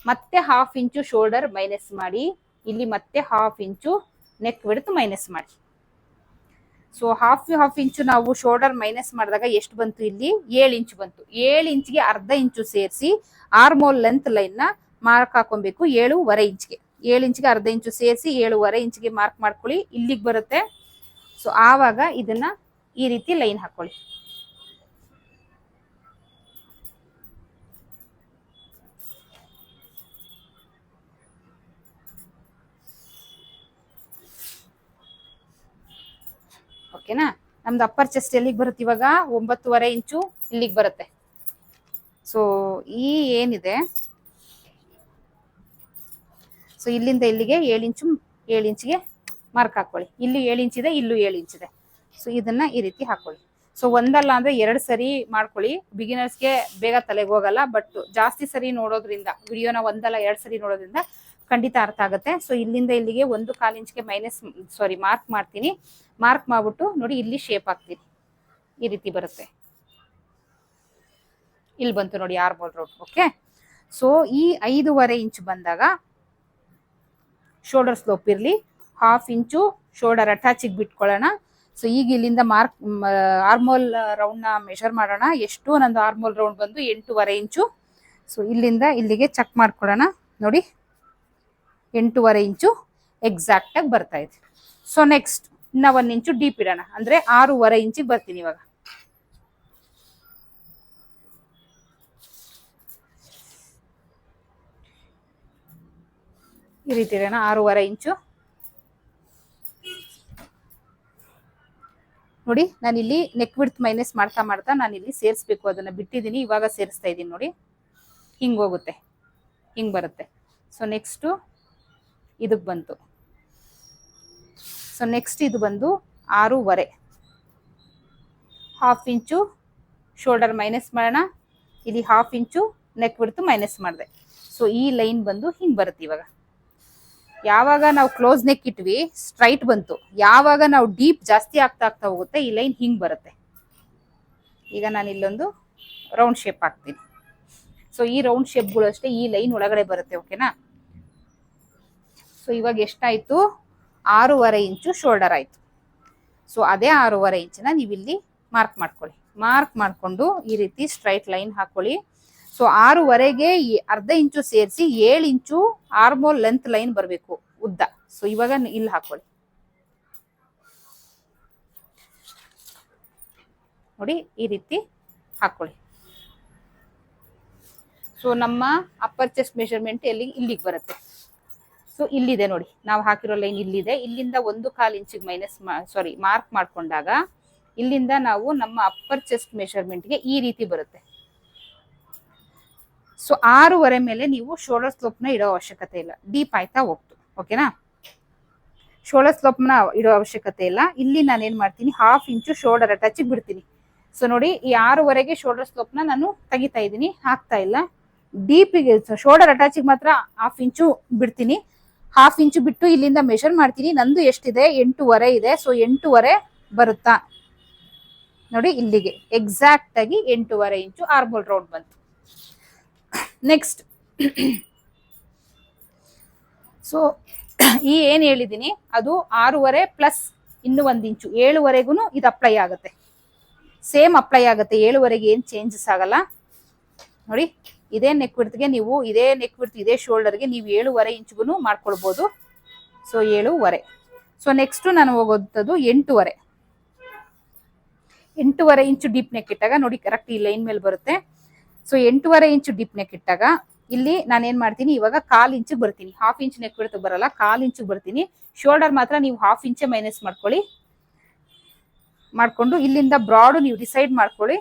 ಮತ್ತೆ 1/2 ಇಂಚು ಶೋಲ್ಡರ್ ಮೈನಸ್ ಮಾಡಿ, ಇಲ್ಲಿ ಮತ್ತೆ 1/2 ಇಂಚು ನೆಕ್ ವಿಡ್ತ್ ಮೈನಸ್ ಮಾಡಿ. ಸೊ 1/2 ಇಂಚು ನಾವು ಶೋಲ್ಡರ್ ಮೈನಸ್ ಮಾಡಿದಾಗ ಎಷ್ಟು ಬಂತು? ಇಲ್ಲಿ 7 ಇಂಚು ಬಂತು. 7 ಇಂಚಿಗೆ ಅರ್ಧ ಇಂಚು ಸೇರಿಸಿ ಆರ್ಮೋಲ್ ಲೆಂತ್ ಲೈನ್ ನ ಮಾರ್ಕ್ ಹಾಕೊಬೇಕು 7.5 ಇಂಚ್ಗೆ. 7 ಇಂಚಿಗೆ ಅರ್ಧ ಇಂಚು ಸೇರಿಸಿ 7.5 ಇಂಚಿಗೆ ಮಾರ್ಕ್ ಮಾಡ್ಕೊಳ್ಳಿ. ಇಲ್ಲಿಗೆ ಬರುತ್ತೆ. ಸೊ ಆವಾಗ ಇದನ್ನ ಈ ರೀತಿ ಲೈನ್ ಹಾಕೊಳ್ಳಿ. ಓಕೆನಾ? ನಮ್ದು ಅಪ್ಪರ್ ಚೆಸ್ಟ್ ಎಲ್ಲಿಗೆ ಬರುತ್ತೆ? ಇವಾಗ 9.5 ಇಂಚು ಇಲ್ಲಿಗೆ ಬರುತ್ತೆ. ಸೊ ಈ ಏನಿದೆ, ಸೊ ಇಲ್ಲಿಂದ ಇಲ್ಲಿಗೆ 7 ಇಂಚಿಗೆ ಮಾರ್ಕ್ ಹಾಕೊಳ್ಳಿ. ಇಲ್ಲಿ 7 ಇಂಚಿದೆ, ಇಲ್ಲೂ 7 ಇಂಚಿದೆ. ಸೊ ಇದನ್ನ ಈ ರೀತಿ ಹಾಕೊಳ್ಳಿ. ಸೊ ಒಂದಲ್ಲ ಅಂದ್ರೆ 2 ಸರಿ ಮಾಡ್ಕೊಳ್ಳಿ. ಬಿಗಿನರ್ಸ್ಗೆ ಬೇಗ ತಲೆಗೆ ಹೋಗಲ್ಲ, ಬಟ್ ಜಾಸ್ತಿ ಸರಿ ನೋಡೋದ್ರಿಂದ, ವಿಡಿಯೋನ ಒಂದಲ್ಲ 2 ಸರಿ ನೋಡೋದ್ರಿಂದ ಖಂಡಿತ ಅರ್ಥ ಆಗುತ್ತೆ. ಸೊ ಇಲ್ಲಿಂದ ಇಲ್ಲಿಗೆ 1/4 ಇಂಚ್ಗೆ ಮಾರ್ಕ್ ಮಾಡ್ತೀನಿ. ಮಾರ್ಕ್ ಮಾಡ್ಬಿಟ್ಟು ನೋಡಿ, ಇಲ್ಲಿ ಶೇಪ್ ಹಾಕ್ತೀನಿ. ಈ ರೀತಿ ಬರುತ್ತೆ. ಇಲ್ಲಿ ಬಂತು ನೋಡಿ ಆರ್ಮೋಲ್ ರೌಂಡ್. ಓಕೆ. ಸೊ ಈ 5.5 ಇಂಚು ಬಂದಾಗ ಶೋಲ್ಡರ್ ಸ್ಲೋಪ್ ಇರಲಿ, 1/2 ಇಂಚು ಶೋಲ್ಡರ್ ಅಟ್ಯಾಚಿಗೆ ಬಿಟ್ಕೊಳ್ಳೋಣ. ಸೊ ಈಗ ಇಲ್ಲಿಂದ ಆರ್ಮೋಲ್ ರೌಂಡ್ ನ ಮೆಷರ್ ಮಾಡೋಣ. ಎಷ್ಟು? ನಂದು ಆರ್ಮೋಲ್ ರೌಂಡ್ ಬಂದು 8.5 ಇಂಚು. ಸೊ ಇಲ್ಲಿಂದ ಇಲ್ಲಿಗೆ ಚೆಕ್ ಮಾಡ್ಕೊಳ್ಳೋಣ. ನೋಡಿ, 8.5 ಇಂಚು ಎಕ್ಸಾಕ್ಟ್ ಆಗಿ ಬರ್ತಾ ಇದೆ. ಸೊ ನೆಕ್ಸ್ಟ್ ಇನ್ನ 1 ಇಂಚು ಡೀಪ್ ಇಡೋಣ. ಅಂದ್ರೆ 6.5 ಇಂಚಿಗೆ ಬರ್ತೀನಿ. ಇವಾಗ ಈ ರೀತಿ ಇಡೋಣ. 6.5 ಇಂಚು ನೋಡಿ. ನಾನು ಇಲ್ಲಿ ನೆಕ್ ವಿಡ್ತ್ ಮೈನಸ್ ಮಾಡ್ತಾ ನಾನು ಇಲ್ಲಿ ಸೇರಿಸ್ಬೇಕು. ಅದನ್ನ ಬಿಟ್ಟಿದ್ದೀನಿ, ಇವಾಗ ಸೇರಿಸ್ತಾ ಇದ್ದೀನಿ. ನೋಡಿ, ಹಿಂಗ್ ಹೋಗುತ್ತೆ, ಹಿಂಗ್ ಬರುತ್ತೆ. ಸೊ ನೆಕ್ಸ್ಟ್ ಇದಕ್ಕೆ ಬಂತು. ಸೊ ನೆಕ್ಸ್ಟ್ ಇದು ಬಂದು 6.5, 1/2 ಇಂಚು ಶೋಲ್ಡರ್ ಮೈನಸ್ ಮಾಡೋಣ. ಇಲ್ಲಿ 1/2 ಇಂಚು ನೆಕ್ ವಿಡ್ತ್ ಮೈನಸ್ ಮಾಡಿದೆ. ಸೊ ಈ ಲೈನ್ ಬಂದು ಹಿಂಗ್ ಬರುತ್ತೆ. ಇವಾಗ ಯಾವಾಗ ನಾವು ಕ್ಲೋಸ್ ನೆಕ್ ಇಟ್ವಿ ಸ್ಟ್ರೈಟ್ ಬಂತು, ಯಾವಾಗ ನಾವು ಡೀಪ್ ಜಾಸ್ತಿ ಆಗ್ತಾ ಹೋಗುತ್ತೆ ಈ ಲೈನ್ ಹಿಂಗ್ ಬರುತ್ತೆ. ಈಗ ನಾನು ಇಲ್ಲೊಂದು ರೌಂಡ್ ಶೇಪ್ ಹಾಕ್ತೀನಿ. ಸೊ ಈ ರೌಂಡ್ ಶೇಪ್ಗಳು ಅಷ್ಟೇ ಈ ಲೈನ್ ಒಳಗಡೆ ಬರುತ್ತೆ. ಓಕೆನಾ? ಸೊ ಇವಾಗ ಎಷ್ಟಾಯ್ತು? 6.5 ಇಂಚು ಶೋಲ್ಡರ್ ಆಯ್ತು. ಸೊ ಅದೇ 6.5 ಇಂಚನ್ನ ನೀವು ಇಲ್ಲಿ ಮಾರ್ಕ್ ಮಾಡ್ಕೊಳ್ಳಿ. ಮಾರ್ಕ್ ಮಾಡ್ಕೊಂಡು ಈ ರೀತಿ ಸ್ಟ್ರೈಟ್ ಲೈನ್ ಹಾಕೊಳ್ಳಿ. ಸೊ 6.5ಗೆ ಅರ್ಧ ಇಂಚು ಸೇರಿಸಿ 7 ಇಂಚು ಆರ್ಮೋಲ್ ಲೆಂತ್ ಲೈನ್ ಬರಬೇಕು ಉದ್ದ. ಸೊ ಇವಾಗ ಇಲ್ಲಿ ಹಾಕೊಳ್ಳಿ. ನೋಡಿ ಈ ರೀತಿ ಹಾಕೊಳ್ಳಿ. ಸೊ ನಮ್ಮ ಅಪ್ಪರ್ ಚೆಸ್ಟ್ ಮೆಷರ್ಮೆಂಟ್ ಇಲ್ಲಿಗೆ ಬರುತ್ತೆ. ಸೊ ಇಲ್ಲಿದೆ ನೋಡಿ, ನಾವು ಹಾಕಿರೋ ಲೈನ್ ಇಲ್ಲಿದೆ. ಇಲ್ಲಿಂದ 1/4 ಇಂಚಿಗೆ ಮಾರ್ಕ್ ಮಾಡ್ಕೊಂಡಾಗ ಇಲ್ಲಿಂದ ನಾವು ನಮ್ಮ ಅಪ್ಪರ್ ಚೆಸ್ಟ್ ಮೆಷರ್ಮೆಂಟ್ಗೆ ಈ ರೀತಿ ಬರುತ್ತೆ. ಸೊ 6.5 ಮೇಲೆ ನೀವು ಶೋಲ್ಡರ್ ಸ್ಲೋಪ್ನ ಇಡೋ ಅವಶ್ಯಕತೆ ಇಲ್ಲ, ಡೀಪ್ ಆಯ್ತಾ ಹೋಗ್ತು. ಓಕೆನಾ? ಶೋಲ್ಡರ್ ಸ್ಲೋಪ್ನ ಇಡೋ ಅವಶ್ಯಕತೆ ಇಲ್ಲ. ಇಲ್ಲಿ ನಾನು ಏನ್ ಮಾಡ್ತೀನಿ, 1/2 ಇಂಚು ಶೋಲ್ಡರ್ ಅಟ್ಯಾಚಿಗೆ ಬಿಡ್ತೀನಿ. ಸೊ ನೋಡಿ, ಈ 6.5ಗೆ ಶೋಲ್ಡರ್ ಸ್ಲೋಪ್ನ ನಾನು ತೆಗಿತಾ ಇದ್ದೀನಿ, ಹಾಕ್ತಾ ಇಲ್ಲ. ಡೀಪಿಗೆ ಶೋಲ್ಡರ್ ಅಟ್ಯಾಚಿಗೆ ಮಾತ್ರ 1/2 ಇಂಚು ಬಿಡ್ತೀನಿ. 1/2 ಇಂಚು ಬಿಟ್ಟು ಇಲ್ಲಿಂದ ಮೆಷರ್ ಮಾಡ್ತೀನಿ. ನಂದು ಎಷ್ಟಿದೆ? 8.5 ಇದೆ. ಸೊ 8.5 ಬರುತ್ತಾ ನೋಡಿ, ಇಲ್ಲಿಗೆ ಎಕ್ಸಾಕ್ಟ್ ಆಗಿ 8.5 ಇಂಚು ಆರ್ಮೋಲ್ ರೌಂಡ್ ಬಂತು. ನೆಕ್ಸ್ಟ್, ಸೊ ಈ ಏನ್ ಹೇಳಿದೀನಿ ಅದು 6.5 ಪ್ಲಸ್ ಇನ್ನು 1 ಇಂಚು 7.5ಗೂ ಇದು ಅಪ್ಲೈ ಆಗುತ್ತೆ. ಸೇಮ್ ಅಪ್ಲೈ ಆಗುತ್ತೆ. 7.5ಗೆ ಏನ್ ಚೇಂಜಸ್ ಆಗಲ್ಲ. ನೋಡಿ, ಇದೇ ನೆಕ್ ವಿಡ್ತ್ಗೆ ನೀವು ಇದೇ ನೆಕ್ ವಿಡ್ತ್ ಇದೇ ಶೋಲ್ಡರ್ಗೆ ನೀವು 7.5 ಇಂಚ್ಗೂ ಮಾಡ್ಕೊಳ್ಬಹುದು. ಸೊ 7.5. ಸೊ ನೆಕ್ಸ್ಟ್ ನಾನು ಹೋಗೋದು 8.5. 8.5 ಇಂಚು ಡೀಪ್ ನೆಕ್ ಇಟ್ಟಾಗ ನೋಡಿ, ಕರೆಕ್ಟ್ ಈ ಲೈನ್ ಮೇಲೆ ಬರುತ್ತೆ. ಸೊ 8.5 ಇಂಚು ಡೀಪ್ ನೆಕ್ ಇಟ್ಟಾಗ ಇಲ್ಲಿ ನಾನು ಏನ್ ಮಾಡ್ತೀನಿ, ಇವಾಗ 1/4 ಇಂಚು ಬರ್ತೀನಿ. 1/2 ಇಂಚ್ ನೆಕ್ ವಿಡ್ತ್ ಬರಲ್ಲ, 1/4 ಇಂಚು ಬರ್ತೀನಿ. ಶೋಲ್ಡರ್ ಮಾತ್ರ ನೀವು 1/2 ಇಂಚೆ ಮೈನಸ್ ಮಾಡ್ಕೊಳ್ಳಿ. ಮಾಡ್ಕೊಂಡು ಇಲ್ಲಿಂದ ಬ್ರಾಡ್ ನೀವು ಡಿಸೈಡ್ ಮಾಡ್ಕೊಳ್ಳಿ.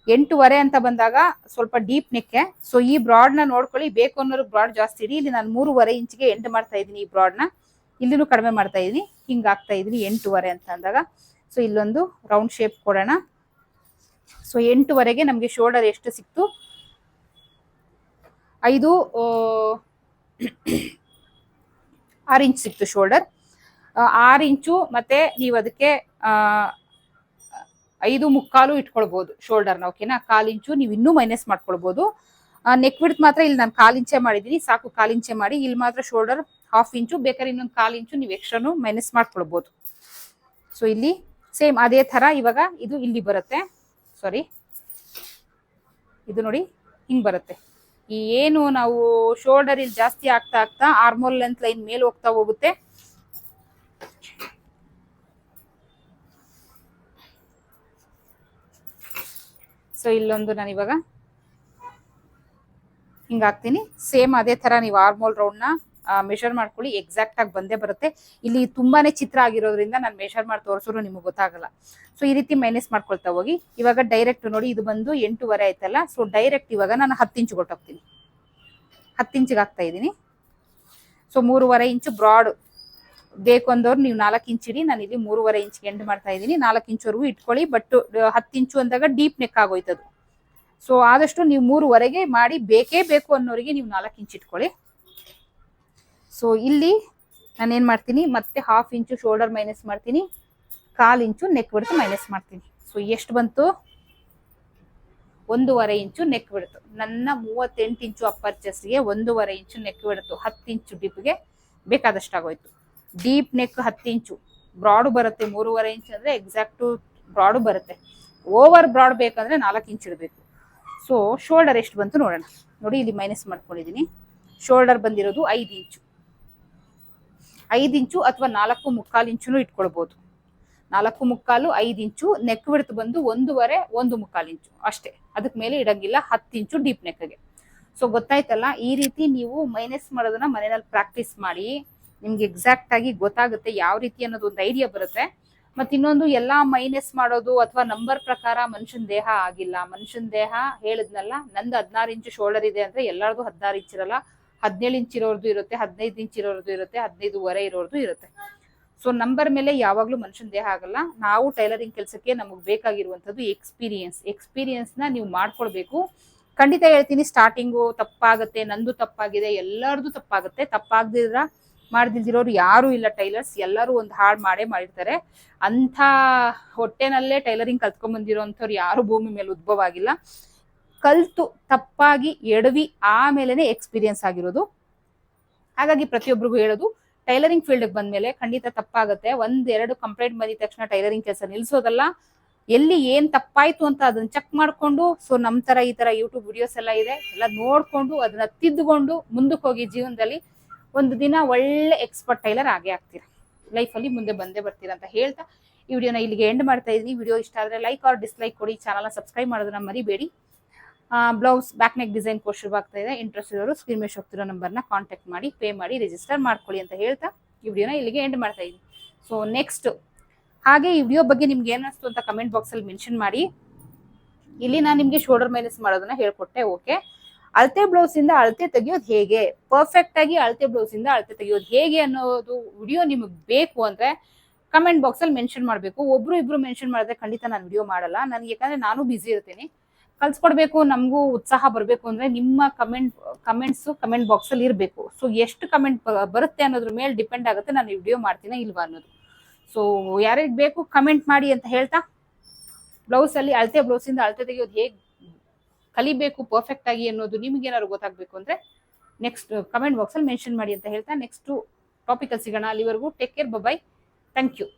8.5 ಅಂತ ಬಂದಾಗ ಸ್ವಲ್ಪ ಡೀಪ್ ನೆಕ್ಕೆ. ಸೊ ಈ ಬ್ರಾಡ್ ನ ನೋಡ್ಕೊಳ್ಳಿ. ಬೇಕು ಅನ್ನೋರು ಬ್ರಾಡ್ ಜಾಸ್ತಿ ಇಡಿ. ಇಲ್ಲಿ ನಾನು 3.5 ಇಂಚ್ಗೆ ಎಂಡ್ ಮಾಡ್ತಾ ಇದ್ದೀನಿ. ಈ ಬ್ರಾಡ್ ನ ಇಲ್ಲಿನೂ ಕಡಿಮೆ ಮಾಡ್ತಾ ಇದ್ದೀನಿ. ಹಿಂಗ್ ಆಗ್ತಾ ಇದೀನಿ 8.5 ಅಂತ ಅಂದಾಗ. ಸೊ ಇಲ್ಲೊಂದು ರೌಂಡ್ ಶೇಪ್ ಕೊಡೋಣ. ಸೊ 8.5ಗೆ ನಮ್ಗೆ ಶೋಲ್ಡರ್ ಎಷ್ಟು ಸಿಕ್ತು? 6 ಇಂಚ್ ಸಿಕ್ತು ಶೋಲ್ಡರ್. 6 ಇಂಚು ಮತ್ತೆ ನೀವು ಅದಕ್ಕೆ 5.75 ಇಟ್ಕೊಳ್ಬಹುದು ಶೋಲ್ಡರ್ನ. ಓಕೆನಾ? 1/4 ಇಂಚು ನೀವು ಇನ್ನೂ ಮೈನಸ್ ಮಾಡ್ಕೊಳ್ಬಹುದು. ನೆಕ್ ವಿಡ್ತ್ ಮಾತ್ರ ಇಲ್ಲಿ ನಾನು 1/4 ಇಂಚೆ ಮಾಡಿದೀನಿ, ಸಾಕು. 1/4 ಇಂಚೆ ಮಾಡಿ. ಇಲ್ಲಿ ಮಾತ್ರ ಶೋಲ್ಡರ್ 1/2 ಇಂಚು, ಬೇಕಾದ್ರೆ ಇನ್ನೊಂದು 1/4 ಇಂಚು ನೀವು ಎಕ್ಸ್ಟ್ರಾನು ಮೈನಸ್ ಮಾಡ್ಕೊಳ್ಬಹುದು. ಸೊ ಇಲ್ಲಿ ಸೇಮ್ ಅದೇ ತರ ಇವಾಗ ಇದು ಇಲ್ಲಿ ಬರುತ್ತೆ. ಸಾರಿ, ಇದು ನೋಡಿ ಹಿಂಗ್ ಬರುತ್ತೆ. ಈ ಏನು ನಾವು ಶೋಲ್ಡರ್ ಇಲ್ಲಿ ಜಾಸ್ತಿ ಆಗ್ತಾ ಆಗ್ತಾ ಆರ್ಮೋಲ್ ಲೆಂತ್ ಲೈನ್ ಮೇಲೆ ಹೋಗ್ತಾ ಹೋಗುತ್ತೆ. ಸೊ ಇಲ್ಲೊಂದು ನಾನು ಇವಾಗ ಹಿಂಗ ಹಾಕ್ತೀನಿ. ಸೇಮ್ ಅದೇ ತರ ನೀವು ಆರ್ಮೋಲ್ ರೌಂಡ್ ನ ಮೆಷರ್ ಮಾಡ್ಕೊಳ್ಳಿ. ಎಕ್ಸಾಕ್ಟ್ ಆಗಿ ಬಂದೇ ಬರುತ್ತೆ. ಇಲ್ಲಿ ತುಂಬಾನೇ ಚಿತ್ರ ಆಗಿರೋದ್ರಿಂದ ನಾನು ಮೆಷರ್ ಮಾಡಿ ತೋರಿಸಿದ್ರು ನಿಮಗೆ ಗೊತ್ತಾಗಲ್ಲ. ಸೊ ಈ ರೀತಿ ಮೈನಸ್ ಮಾಡ್ಕೊಳ್ತಾ ಹೋಗಿ. ಇವಾಗ ಡೈರೆಕ್ಟ್ ನೋಡಿ, ಇದು ಬಂದು 8.5 ಆಯ್ತಲ್ಲ. ಸೊ ಡೈರೆಕ್ಟ್ ಇವಾಗ ನಾನು 10 ಇಂಚು ಕೊಟ್ಟೋಗ್ತೀನಿ. 10 ಇಂಚಿಗೆ ಹಾಕ್ತಾ ಇದ್ದೀನಿ. ಸೊ 3.5 ಇಂಚು ಬ್ರಾಡ್ ಬೇಕು ಅಂದವ್ರು ನೀವು 4 ಇಂಚ್ ಇಡಿ. ನಾನು ಇಲ್ಲಿ 3.5 ಇಂಚ್ಗೆ ಎಂಡ್ ಮಾಡ್ತಾ ಇದ್ದೀನಿ. 4 ಇಂಚ್ವರೆಗೂ ಇಟ್ಕೊಳ್ಳಿ. ಬಟ್ 10 ಇಂಚು ಅಂದಾಗ ಡೀಪ್ ನೆಕ್ ಆಗೋಯ್ತದು. ಸೊ ಆದಷ್ಟು ನೀವು 3.5ಗೆ ಮಾಡಿ. ಬೇಕೇ ಬೇಕು ಅನ್ನೋರಿಗೆ ನೀವು 4 ಇಂಚ್ ಇಟ್ಕೊಳ್ಳಿ. ಸೊ ಇಲ್ಲಿ ನಾನು ಏನ್ ಮಾಡ್ತೀನಿ, ಮತ್ತೆ 1/2 ಇಂಚು ಶೋಲ್ಡರ್ ಮೈನಸ್ ಮಾಡ್ತೀನಿ, 1/4 ಇಂಚು ನೆಕ್ ವಿಡ್ತ್ ಮೈನಸ್ ಮಾಡ್ತೀನಿ. ಸೊ ಎಷ್ಟು ಬಂತು? 1.5 ಇಂಚು ನೆಕ್ ವಿಡ್ತ್. ನನ್ನ 38 ಇಂಚು ಅಪ್ಪರ್ ಚೆಸ್ಟ್ಗೆ 1.5 ಇಂಚು ನೆಕ್ ವಿಡ್ತ್, 10 ಇಂಚು ಡೀಪ್ಗೆ ಬೇಕಾದಷ್ಟಾಗೋಯ್ತು. ಡೀಪ್ ನೆಕ್ 10 ಇಂಚು, ಬ್ರಾಡು ಬರುತ್ತೆ 3.5 ಇಂಚು ಅಂದ್ರೆ ಎಕ್ಸಾಕ್ಟು ಬ್ರಾಡು ಬರುತ್ತೆ. ಓವರ್ ಬ್ರಾಡ್ ಬೇಕಂದ್ರೆ 4 ಇಂಚ್ ಇಡಬೇಕು. ಸೊ ಶೋಲ್ಡರ್ ಎಷ್ಟು ಬಂತು ನೋಡೋಣ. ನೋಡಿ, ಇಲ್ಲಿ ಮೈನಸ್ ಮಾಡ್ಕೊಂಡಿದ್ದೀನಿ. ಶೋಲ್ಡರ್ ಬಂದಿರೋದು 5 ಇಂಚು. 5 ಇಂಚು ಅಥವಾ 4.25 ಇಂಚು ಇಟ್ಕೊಳ್ಬಹುದು. 4.25, 5 ಇಂಚು. ನೆಕ್ ವಿಡ್ತ್ ಬಂದು 1.5, 1.25 ಇಂಚು ಅಷ್ಟೇ. ಅದಕ್ಕೆ ಮೇಲೆ ಇಡಂಗಿಲ್ಲ. 10 ಇಂಚು ಡೀಪ್ ನೆಕ್ಗೆ. ಸೊ ಗೊತ್ತಾಯ್ತಲ್ಲ, ಈ ರೀತಿ ನೀವು ಮೈನಸ್ ಮಾಡೋದನ್ನ ಮನೆಯಲ್ಲಿ ಪ್ರಾಕ್ಟೀಸ್ ಮಾಡಿ. ನಿಮ್ಗೆ ಎಕ್ಸಾಕ್ಟ್ ಆಗಿ ಗೊತ್ತಾಗುತ್ತೆ ಯಾವ ರೀತಿ ಅನ್ನೋದು ಒಂದು ಐಡಿಯಾ ಬರುತ್ತೆ. ಮತ್ತೆ ಇನ್ನೊಂದು, ಎಲ್ಲಾ ಮೈನಸ್ ಮಾಡೋದು ಅಥವಾ ನಂಬರ್ ಪ್ರಕಾರ ಮನುಷ್ಯನ ದೇಹ ಆಗಿಲ್ಲ. ಮನುಷ್ಯನ ದೇಹ ಹೇಳಿದ್ನಲ್ಲ, ನಂದು 16 ಇಂಚು ಶೋಲ್ಡರ್ ಇದೆ ಅಂದ್ರೆ ಎಲ್ಲಾರ್ದು 16 ಇಂಚ್ ಇರಲ್ಲ. 17 ಇಂಚ್ ಇರೋರ್ದು ಇರುತ್ತೆ, 15 ಇಂಚ್ ಇರೋರ್ದು ಇರುತ್ತೆ, 15.5 ಇರೋರ್ದು ಇರುತ್ತೆ. ಸೊ ನಂಬರ್ ಮೇಲೆ ಯಾವಾಗ್ಲೂ ಮನುಷ್ಯನ ದೇಹ ಆಗಲ್ಲ. ನಾವು ಟೈಲರಿಂಗ್ ಕೆಲಸಕ್ಕೆ ನಮಗೆ ಬೇಕಾಗಿರುವಂತದ್ದು ಎಕ್ಸ್ಪೀರಿಯನ್ಸ್ ನ ನೀವು ಮಾಡ್ಕೊಳ್ಬೇಕು. ಖಂಡಿತ ಹೇಳ್ತೀನಿ, ಸ್ಟಾರ್ಟಿಂಗು ತಪ್ಪಾಗುತ್ತೆ. ನಂದು ತಪ್ಪಾಗಿದೆ, ಎಲ್ಲರದು ತಪ್ಪಾಗುತ್ತೆ. ತಪ್ಪಾಗದಿರ ಮಾಡ್ದಿಲ್ದಿರೋರು ಯಾರು ಇಲ್ಲ ಟೈಲರ್ಸ್, ಎಲ್ಲರೂ ಒಂದು ಹಾಳು ಮಾಡೇ ಮಾಡಿರ್ತಾರೆ. ಅಂಥ ಹೊಟ್ಟೆನಲ್ಲೇ ಟೈಲರಿಂಗ್ ಕಲ್ತ್ಕೊಂಡ್ ಬಂದಿರೋಂಥವ್ರು ಯಾರು ಭೂಮಿ ಮೇಲೆ ಉದ್ಭವ ಆಗಿಲ್ಲ. ಕಲ್ತು ತಪ್ಪಾಗಿ ಎಡವಿ ಆಮೇಲೆನೆ ಎಕ್ಸ್ಪೀರಿಯನ್ಸ್ ಆಗಿರೋದು. ಹಾಗಾಗಿ ಪ್ರತಿಯೊಬ್ಬರಿಗೂ ಹೇಳೋದು, ಟೈಲರಿಂಗ್ ಫೀಲ್ಡ್ ಬಂದ್ಮೇಲೆ ಖಂಡಿತ ತಪ್ಪಾಗುತ್ತೆ. 1-2 ಕಂಪ್ಲೇಂಟ್ ಬಂದಿದ ತಕ್ಷಣ ಟೈಲರಿಂಗ್ ಕೆಲಸ ನಿಲ್ಸೋದಲ್ಲ. ಎಲ್ಲಿ ಏನ್ ತಪ್ಪಾಯ್ತು ಅಂತ ಅದನ್ನ ಚೆಕ್ ಮಾಡ್ಕೊಂಡು, ಸೊ ನಮ್ ತರ ಈ ತರ ಯೂಟ್ಯೂಬ್ ವಿಡಿಯೋಸ್ ಎಲ್ಲ ಇದೆ, ಎಲ್ಲ ನೋಡ್ಕೊಂಡು ಅದನ್ನ ತಿದ್ದುಕೊಂಡು ಮುಂದಕ್ಕೆ ಹೋಗಿ ಜೀವನದಲ್ಲಿ ಒಂದು ದಿನ ಒಳ್ಳೆ ಎಕ್ಸ್ಪರ್ಟ್ ಟೈಲರ್ ಆಗೇ ಆಗ್ತೀರಾ, ಲೈಫಲ್ಲಿ ಮುಂದೆ ಬಂದೇ ಬರ್ತೀರಾ ಅಂತ ಹೇಳ್ತಾ ಈ ವಿಡಿಯೋನ ಇಲ್ಲಿಗೆ ಎಂಡ್ ಮಾಡ್ತಾ ಇದೀನಿ. ವಿಡಿಯೋ ಇಷ್ಟ ಆದ್ರೆ ಲೈಕ್ ಆರ್ ಡಿಸ್ಲೈಕ್ ಕೊಡಿ, ಚಾನಲ್ನ ಸಬ್ಸ್ಕ್ರೈಬ್ ಮಾಡೋದನ್ನ ಮರಿಬೇಡಿ. Blouse back neck design course ಶುರುವಾಗ್ತಾ ಇದೆ. ಇಂಟ್ರೆಸ್ಟ್ ಇರೋರು ಸ್ಕ್ರೀನ್ ಮೇಲೆ ಹೋಗ್ತಿರೋ ನಂಬರ್ನ ಕಾಂಟ್ಯಾಕ್ಟ್ ಮಾಡಿ, ಪೇ ಮಾಡಿ ರಿಜಿಸ್ಟರ್ ಮಾಡ್ಕೊಳ್ಳಿ ಅಂತ ಹೇಳ್ತಾ ಈ ವಿಡಿಯೋನ ಇಲ್ಲಿಗೆ ಎಂಡ್ ಮಾಡ್ತಾ ಇದೀನಿ. ಸೊ ನೆಕ್ಸ್ಟ್ ಹಾಗೆ ಈ ವಿಡಿಯೋ ಬಗ್ಗೆ ನಿಮ್ಗೆ ಏನಿಸ್ತು ಅಂತ ಕಮೆಂಟ್ ಬಾಕ್ಸ್ ಅಲ್ಲಿ ಮೆನ್ಷನ್ ಮಾಡಿ. ಇಲ್ಲಿ ನಾನು ನಿಮ್ಗೆ ಶೋಲ್ಡರ್ ಮೈನಸ್ ಮಾಡೋದನ್ನ ಹೇಳ್ಕೊಟ್ಟೆ. ಓಕೆ, ಅಳತೆ ಬ್ಲೌಸ್ ಇಂದ ಅಳತೆ ತೆಗಿಯೋದು ಹೇಗೆ, ಪರ್ಫೆಕ್ಟ್ ಆಗಿ ಅಳತೆ ಬ್ಲೌಸ್ ಇಂದ ಅಳತೆ ತೆಗಿಯೋದು ಹೇಗೆ ಅನ್ನೋದು ವಿಡಿಯೋ ನಿಮಗೆ ಬೇಕು ಅಂದ್ರೆ ಕಮೆಂಟ್ ಬಾಕ್ಸ್ ಅಲ್ಲಿ ಮೆನ್ಷನ್ ಮಾಡಬೇಕು. ಒಬ್ರು ಇಬ್ರು ಮೆನ್ಷನ್ ಮಾಡಿದ್ರೆ ಖಂಡಿತ ನಾನು ವಿಡಿಯೋ ಮಾಡಲ್ಲ. ನನಗೆ ಯಾಕಂದ್ರೆ ನಾನು ಬಿಸಿ ಇರ್ತೀನಿ. ಕಲ್ಸ್ಕೊಡ್ಬೇಕು, ನಮಗೂ ಉತ್ಸಾಹ ಬರಬೇಕು ಅಂದ್ರೆ ನಿಮ್ಮ ಕಮೆಂಟ್ಸ್ ಕಮೆಂಟ್ ಬಾಕ್ಸ್ ಅಲ್ಲಿ ಇರಬೇಕು. ಸೊ ಎಷ್ಟು ಕಮೆಂಟ್ ಬರುತ್ತೆ ಅನ್ನೋದ್ರ ಮೇಲೆ ಡಿಪೆಂಡ್ ಆಗುತ್ತೆ ನಾನು ವಿಡಿಯೋ ಮಾಡ್ತೀನ ಇಲ್ವಾ ಅನ್ನೋದು. ಸೊ ಯಾರ್ಯಾರಿಗೆ ಬೇಕು ಕಮೆಂಟ್ ಮಾಡಿ ಅಂತ ಹೇಳ್ತಾ, ಬ್ಲೌಸ್ ಅಲ್ಲಿ ಅಳತೆ ಬ್ಲೌಸ್ ಇಂದ ಅಳತೆ ತೆಗೆಯೋದು ಹೇಗೆ ಕಲಿಬೇಕು ಪರ್ಫೆಕ್ಟ್ ಆಗಿ ಅನ್ನೋದು ನಿಮ್ಗೆ ಏನಾದ್ರು ಗೊತ್ತಾಗಬೇಕು ಅಂದ್ರೆ ನೆಕ್ಸ್ಟ್ ಕಮೆಂಟ್ ಬಾಕ್ಸ್ ಅಲ್ಲಿ ಮೆನ್ಷನ್ ಮಾಡಿ ಅಂತ ಹೇಳ್ತಾ ನೆಕ್ಸ್ಟ್ ಟಾಪಿಕ್ ಅಲ್ಲಿ ಸಿಗೋಣ. ಅಲ್ಲಿವರೆಗೂ take care, bye, thank you.